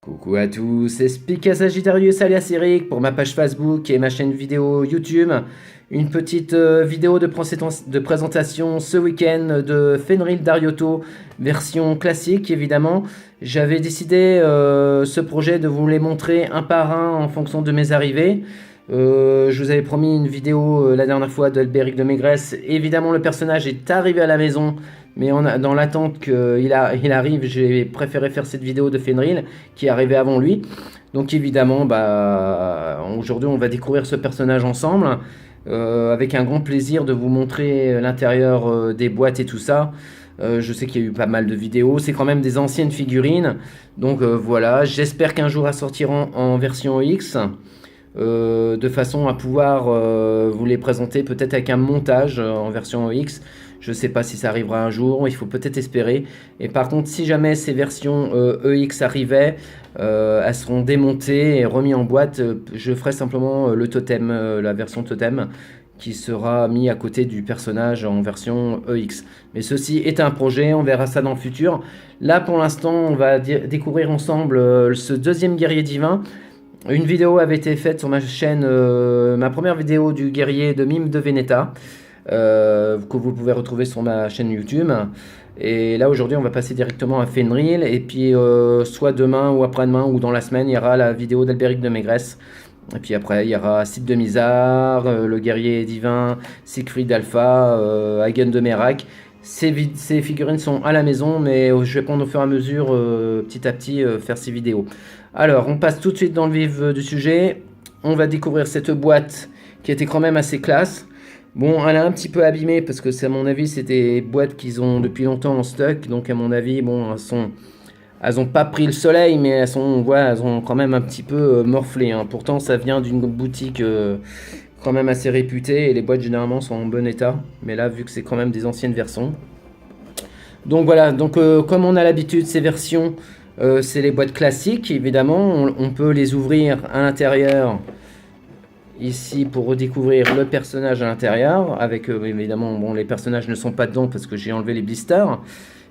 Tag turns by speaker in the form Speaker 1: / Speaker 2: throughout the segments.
Speaker 1: Coucou à tous, c'est Spica Sagittarius alias Eric pour ma page Facebook et ma chaîne vidéo YouTube. Une petite vidéo de présentation ce week-end de Fenrir Dariotto, version classique évidemment. J'avais décidé ce projet de vous les montrer un par un en fonction de mes arrivées. Je vous avais promis une vidéo la dernière fois d'Albéric de Maigresse. Évidemment, le personnage est arrivé à la maison, mais dans l'attente qu'il arrive, j'ai préféré faire cette vidéo de Fenrir qui est arrivé avant lui. Donc évidemment, aujourd'hui, on va découvrir ce personnage ensemble, avec un grand plaisir de vous montrer l'intérieur des boîtes et tout ça. Je sais qu'il y a eu pas mal de vidéos, c'est quand même des anciennes figurines. Donc voilà, j'espère qu'un jour elles sortiront en version X. De façon à pouvoir vous les présenter peut-être avec un montage en version X. Je ne sais pas si ça arrivera un jour, il faut peut-être espérer. Et par contre, si jamais ces versions EX arrivaient, elles seront démontées et remises en boîte. Je ferai simplement le totem, la version totem, qui sera mis à côté du personnage en version EX. Mais ceci est un projet, on verra ça dans le futur. Là, pour l'instant, on va découvrir ensemble ce deuxième guerrier divin. Une vidéo avait été faite sur ma chaîne, ma première vidéo du guerrier de Mime de Veneta, que vous pouvez retrouver sur ma chaîne YouTube. Et là aujourd'hui on va passer directement à Fenrir, et puis soit demain ou après-demain ou dans la semaine il y aura la vidéo d'Albéric de Maigresse. Et puis après il y aura Cid de Mizar, le guerrier divin, Siegfried Alpha, Hagen de Merak. Ces figurines sont à la maison, mais je vais prendre au fur et à mesure, petit à petit, faire ces vidéos. Alors, on passe tout de suite dans le vif du sujet. On va découvrir cette boîte qui était quand même assez classe. Bon, elle est un petit peu abîmée parce que, à mon avis, c'est des boîtes qu'ils ont depuis longtemps en stock. Donc, à mon avis, bon, elles n'ont pas pris le soleil, mais elles ont quand même un petit peu morflé, hein. Pourtant, ça vient d'une boutique quand même assez réputée et les boîtes généralement sont en bon état. Mais là, vu que c'est quand même des anciennes versions. Donc voilà, comme on a l'habitude, ces versions, c'est les boîtes classiques, évidemment. On peut les ouvrir à l'intérieur, ici, pour redécouvrir le personnage à l'intérieur. Avec, évidemment, bon, les personnages ne sont pas dedans parce que j'ai enlevé les blisters.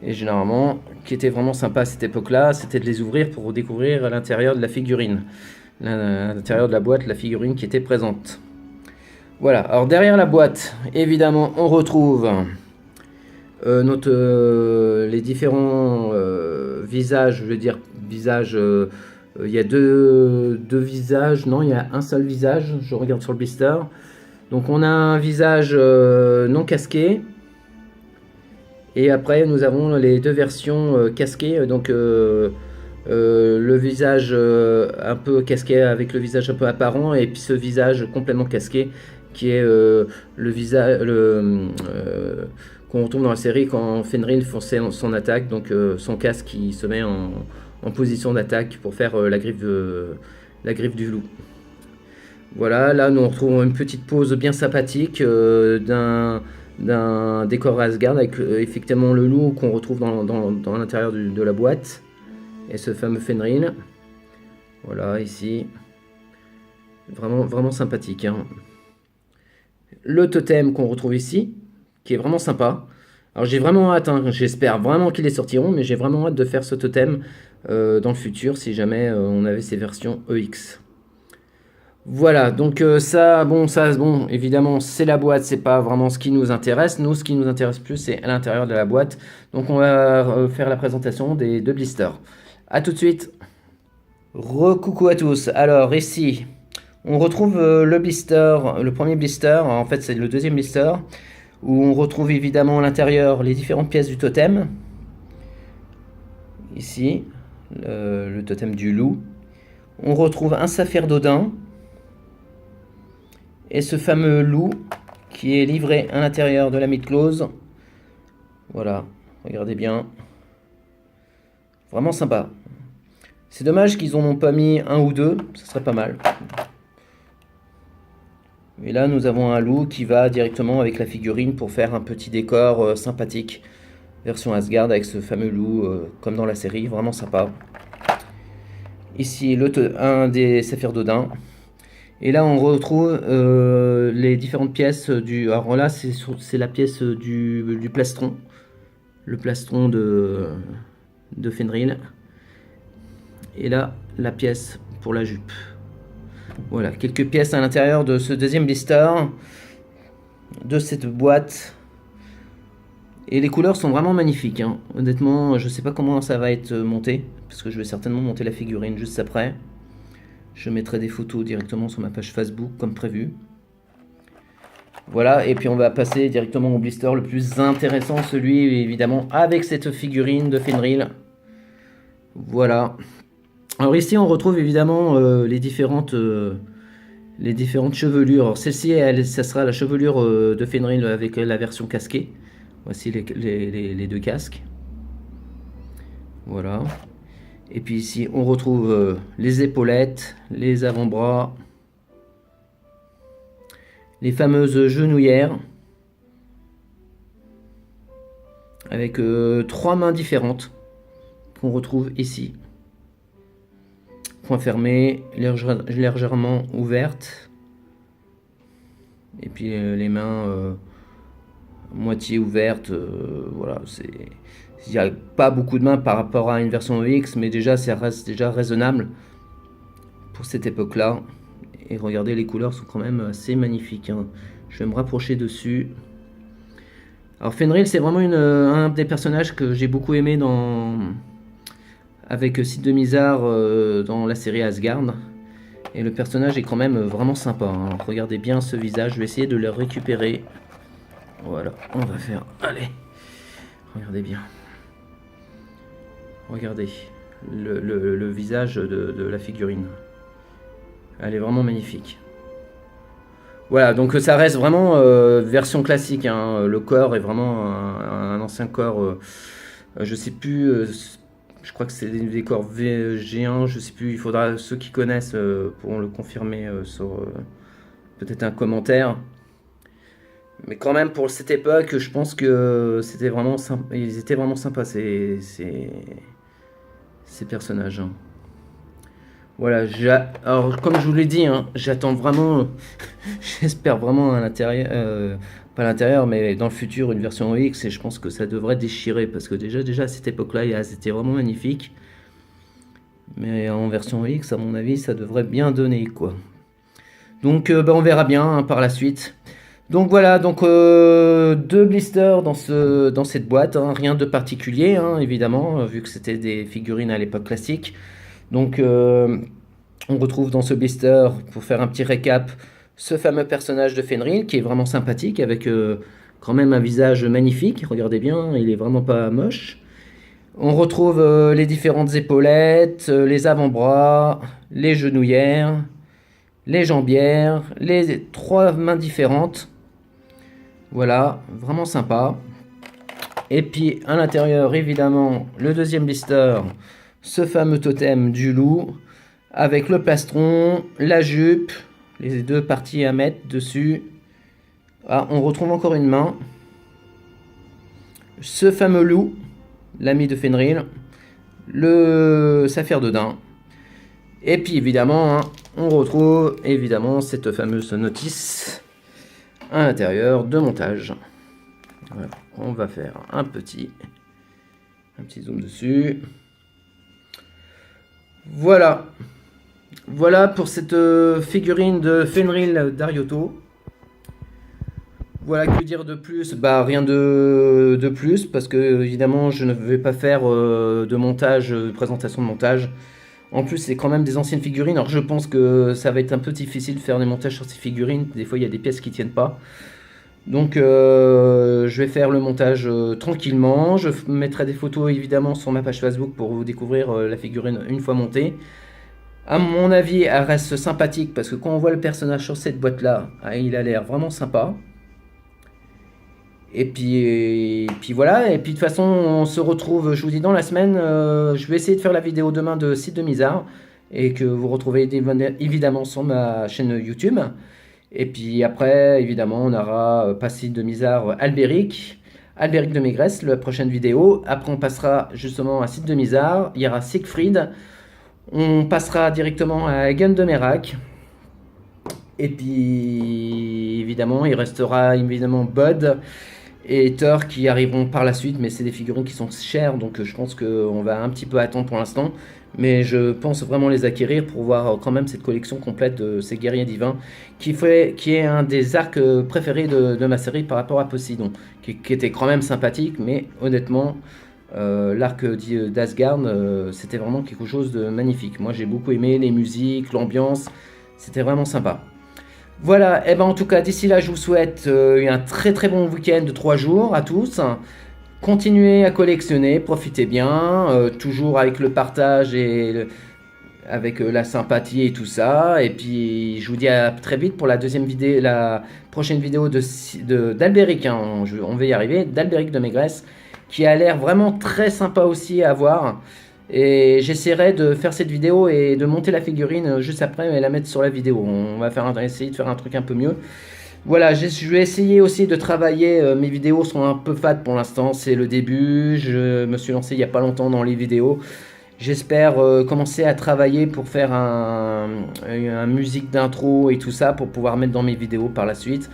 Speaker 1: Et généralement, qui était vraiment sympa à cette époque-là, c'était de les ouvrir pour redécouvrir à l'intérieur de la figurine. À l'intérieur de la boîte, la figurine qui était présente. Voilà, alors derrière la boîte, évidemment, on retrouve les différents visages, je veux dire visages, il y a deux visages, non, il y a un seul visage, je regarde sur le blister. Donc on a un visage non casqué, et après nous avons les deux versions casquées, donc le visage un peu casqué avec le visage un peu apparent, et puis ce visage complètement casqué qui est le visage qu'on retrouve dans la série quand Fenrir fait son attaque, donc son casque qui se met en position d'attaque pour faire la griffe du loup. Voilà, là nous retrouvons une petite pose bien sympathique d'un décor Asgard avec effectivement le loup qu'on retrouve dans l'intérieur de la boîte et ce fameux Fenrir. Voilà, ici, vraiment, vraiment sympathique, hein. Le totem qu'on retrouve ici, qui est vraiment sympa. Alors j'ai vraiment hâte, hein, j'espère vraiment qu'ils les sortiront, mais j'ai vraiment hâte de faire ce totem dans le futur si jamais on avait ces versions EX. Voilà, donc bon, évidemment c'est la boîte, c'est pas vraiment ce qui nous intéresse. Nous, ce qui nous intéresse plus, c'est à l'intérieur de la boîte. Donc on va faire la présentation des deux blisters. A tout de suite. Recoucou à tous. Alors ici, on retrouve le blister, le premier blister, en fait c'est le deuxième blister, où on retrouve évidemment à l'intérieur les différentes pièces du totem. Ici, le totem du loup. On retrouve un saphir d'Odin, et ce fameux loup qui est livré à l'intérieur de la mythe close. Voilà, regardez bien. Vraiment sympa. C'est dommage qu'ils en ont pas mis un ou deux, ça serait pas mal. Et là, nous avons un loup qui va directement avec la figurine pour faire un petit décor sympathique. Version Asgard avec ce fameux loup, comme dans la série, vraiment sympa. Ici, un des saphirs d'Odin. Et là, on retrouve les différentes pièces du... Alors là, c'est la pièce du plastron. Le plastron de Fenrir. Et là, la pièce pour la jupe. Voilà, quelques pièces à l'intérieur de ce deuxième blister, de cette boîte. Et les couleurs sont vraiment magnifiques, hein. Honnêtement, je sais pas comment ça va être monté, parce que je vais certainement monter la figurine juste après. Je mettrai des photos directement sur ma page Facebook, comme prévu. Voilà, et puis on va passer directement au blister le plus intéressant, celui évidemment avec cette figurine de Fenrir. Voilà. Alors ici on retrouve évidemment les différentes chevelures. Alors celle-ci, ça sera la chevelure de Fenrir avec la version casquée. Voici les deux casques. Voilà. Et puis ici on retrouve les épaulettes, les avant-bras, les fameuses genouillères avec 3 mains différentes qu'on retrouve ici. Point fermé, légèrement ouverte, et puis les mains moitié ouvertes. Voilà, il n'y a pas beaucoup de mains par rapport à une version X, mais déjà ça reste déjà raisonnable pour cette époque là. Et regardez, les couleurs sont quand même assez magnifiques, hein. Je vais me rapprocher dessus. Alors Fenrir, c'est vraiment un des personnages que j'ai beaucoup aimé avec Sid de Mizar dans la série Asgard. Et le personnage est quand même vraiment sympa, hein. Alors, regardez bien ce visage, je vais essayer de le récupérer. Voilà, on va faire... Allez, regardez bien. Regardez le visage de la figurine. Elle est vraiment magnifique. Voilà, donc ça reste vraiment version classique, hein. Le corps est vraiment un ancien corps. Je sais plus, je crois que c'est des corps G1, je sais plus. Il faudra, ceux qui connaissent pourront le confirmer sur peut-être un commentaire. Mais quand même, pour cette époque, je pense que c'était vraiment sympa. Ils étaient vraiment sympas, ces personnages, hein. Voilà, alors comme je vous l'ai dit, hein, j'attends vraiment, j'espère vraiment à l'intérieur, pas à l'intérieur, mais dans le futur, une version X, et je pense que ça devrait déchirer, parce que déjà à cette époque-là, c'était vraiment magnifique. Mais en version X, à mon avis, ça devrait bien donner, quoi. Donc on verra bien, hein, par la suite. Donc voilà, donc 2 blisters dans cette boîte, hein, rien de particulier, hein, évidemment, vu que c'était des figurines à l'époque classique. Donc on retrouve dans ce blister, pour faire un petit récap, ce fameux personnage de Fenrir qui est vraiment sympathique, avec quand même un visage magnifique. Regardez bien, il est vraiment pas moche. On retrouve les différentes épaulettes, les avant-bras, les genouillères, les jambières, les 3 mains différentes. Voilà, vraiment sympa. Et puis à l'intérieur, évidemment, le deuxième blister, ce fameux totem du loup, avec le plastron, la jupe, les 2 parties à mettre dessus. Ah, on retrouve encore une main. Ce fameux loup, l'ami de Fenrir, le saphir de daim. Et puis évidemment, hein, on retrouve évidemment cette fameuse notice à l'intérieur de montage. Voilà, on va faire un petit zoom dessus. Voilà. Voilà pour cette figurine de Fenrir Dariotto. Voilà, que dire de plus? Bah rien de plus, parce que évidemment je ne vais pas faire de montage, présentation de montage. En plus c'est quand même des anciennes figurines, alors je pense que ça va être un peu difficile de faire des montages sur ces figurines. Des fois il y a des pièces qui tiennent pas. Donc je vais faire le montage tranquillement. Je mettrai des photos évidemment sur ma page Facebook pour vous découvrir la figurine une fois montée. À mon avis, elle reste sympathique, parce que quand on voit le personnage sur cette boîte là, il a l'air vraiment sympa. Et puis voilà, et puis de toute façon on se retrouve, je vous dis, dans la semaine. Je vais essayer de faire la vidéo demain de Sid de Mizar, et que vous retrouvez évidemment sur ma chaîne YouTube. Et puis après, évidemment, on aura pas Sid de Mizar, Albéric de Maigresse, la prochaine vidéo. Après on passera justement à Sid de Mizar, il y aura Siegfried, on passera directement à Gun de Merak. Et puis évidemment il restera évidemment Bud et Thor qui arriveront par la suite, mais c'est des figurines qui sont chères, donc je pense qu'on va un petit peu attendre pour l'instant. mais je pense vraiment les acquérir pour voir quand même cette collection complète de ces guerriers divins, qui est un des arcs préférés de ma série par rapport à Poséidon, qui était quand même sympathique, mais honnêtement, l'arc d'Asgard, c'était vraiment quelque chose de magnifique. Moi j'ai beaucoup aimé les musiques, l'ambiance, c'était vraiment sympa. Voilà, et ben en tout cas, d'ici là, je vous souhaite un très très bon week-end de 3 jours à tous. Continuez à collectionner, profitez bien, toujours avec le partage avec la sympathie et tout ça. Et puis, je vous dis à très vite pour la deuxième vidéo, la prochaine vidéo d'Albéric, hein, on va y arriver, d'Albéric de Maigresse, qui a l'air vraiment très sympa aussi à voir. Et j'essaierai de faire cette vidéo et de monter la figurine juste après et la mettre sur la vidéo. On va essayer de faire un truc un peu mieux. Voilà, je vais essayer aussi de travailler. Mes vidéos sont un peu fades pour l'instant, c'est le début. Je me suis lancé il n'y a pas longtemps dans les vidéos. J'espère commencer à travailler pour faire un musique d'intro et tout ça pour pouvoir mettre dans mes vidéos par la suite.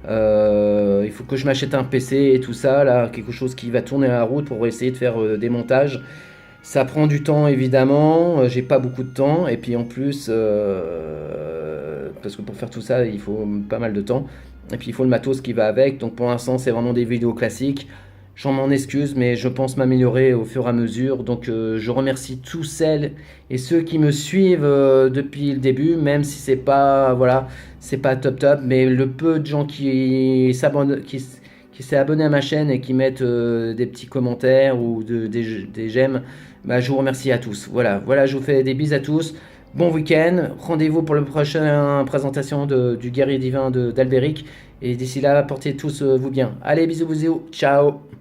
Speaker 1: Il faut que je m'achète un PC et tout ça, là, quelque chose qui va tourner à la route pour essayer de faire des montages. Ça prend du temps évidemment, j'ai pas beaucoup de temps et puis en plus, parce que pour faire tout ça il faut pas mal de temps et puis il faut le matos qui va avec, donc pour l'instant c'est vraiment des vidéos classiques. J'en m'en excuse mais je pense m'améliorer au fur et à mesure, donc je remercie tous celles et ceux qui me suivent depuis le début, même si c'est pas, voilà, c'est pas top top, mais le peu de gens qui s'abonnent, qui s'est abonné à ma chaîne et qui mettent des petits commentaires ou des j'aime, bah, je vous remercie à tous. Voilà, voilà, je vous fais des bises à tous. Bon week-end. Rendez-vous pour la prochaine présentation du guerrier divin d'Albéric. Et d'ici là, portez tous vous bien. Allez, bisous, bisous. Ciao.